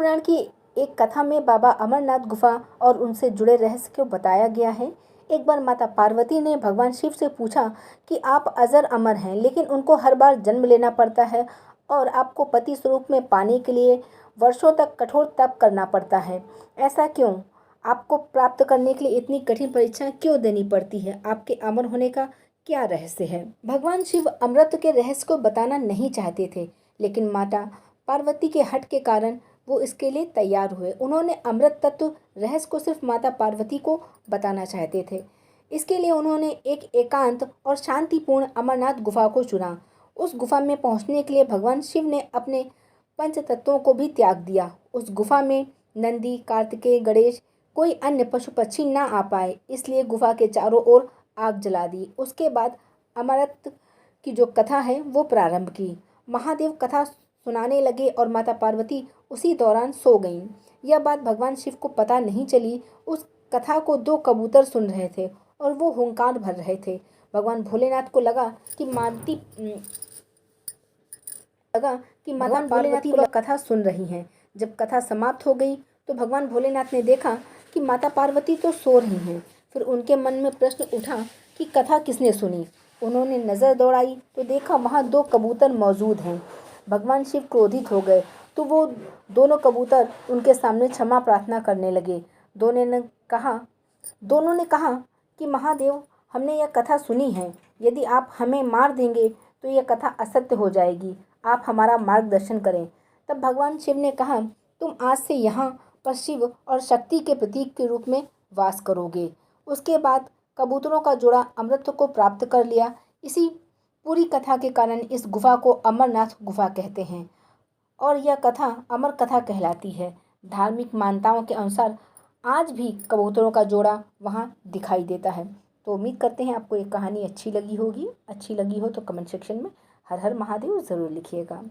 पुराण की एक कथा में बाबा अमरनाथ गुफा और उनसे जुड़े रहस्य को बताया गया है। एक बार माता पार्वती ने भगवान शिव से पूछा कि आप अजर अमर हैं, लेकिन उनको हर बार जन्म लेना पड़ता है और आपको पति स्वरूप में पाने के लिए वर्षों तक कठोर तप करना पड़ता है। ऐसा क्यों? आपको प्राप्त करने के लिए इतनी कठिन परीक्षा क्यों देनी पड़ती है? आपके अमर होने का क्या रहस्य है? भगवान शिव अमृत के रहस्य को बताना नहीं चाहते थे, लेकिन माता पार्वती के हट के कारण वो इसके लिए तैयार हुए। उन्होंने अमृत तत्व रहस्य को सिर्फ माता पार्वती को बताना चाहते थे। इसके लिए उन्होंने एक एकांत और शांतिपूर्ण अमरनाथ गुफा को चुना। उस गुफा में पहुंचने के लिए भगवान शिव ने अपने पंच तत्वों को भी त्याग दिया। उस गुफा में नंदी, कार्तिकेय, गणेश, कोई अन्य पशु पक्षी ना आ पाए, इसलिए गुफा के चारों ओर आग जला दी। उसके बाद अमृत की जो कथा है वो प्रारंभ की। महादेव कथा सुनाने लगे और माता पार्वती उसी दौरान सो गईं। यह बात भगवान शिव को पता नहीं चली। उस कथा को दो कबूतर सुन रहे थे और वो हुंकार भर रहे थे। भगवान भोलेनाथ को लगा कि माता पार्वती वह कथा सुन रही हैं। जब कथा समाप्त हो गई तो भगवान भोलेनाथ ने देखा कि माता पार्वती तो सो रही हैं। फिर उनके मन में प्रश्न उठा कि कथा किसने सुनी। उन्होंने नज़र दौड़ाई तो देखा वहाँ दो कबूतर मौजूद हैं। भगवान शिव क्रोधित हो गए तो वो दोनों कबूतर उनके सामने क्षमा प्रार्थना करने लगे। दोनों ने कहा कि महादेव, हमने यह कथा सुनी है। यदि आप हमें मार देंगे तो यह कथा असत्य हो जाएगी। आप हमारा मार्गदर्शन करें। तब भगवान शिव ने कहा, तुम आज से यहाँ पर शिव और शक्ति के प्रतीक के रूप में वास करोगे। उसके बाद कबूतरों का जोड़ा अमृत को प्राप्त कर लिया। इसी पूरी कथा के कारण इस गुफा को अमरनाथ गुफा कहते हैं और यह कथा अमर कथा कहलाती है। धार्मिक मान्यताओं के अनुसार आज भी कबूतरों का जोड़ा वहाँ दिखाई देता है। तो उम्मीद करते हैं आपको ये कहानी अच्छी लगी होगी। अच्छी लगी हो तो कमेंट सेक्शन में हर हर महादेव ज़रूर लिखिएगा।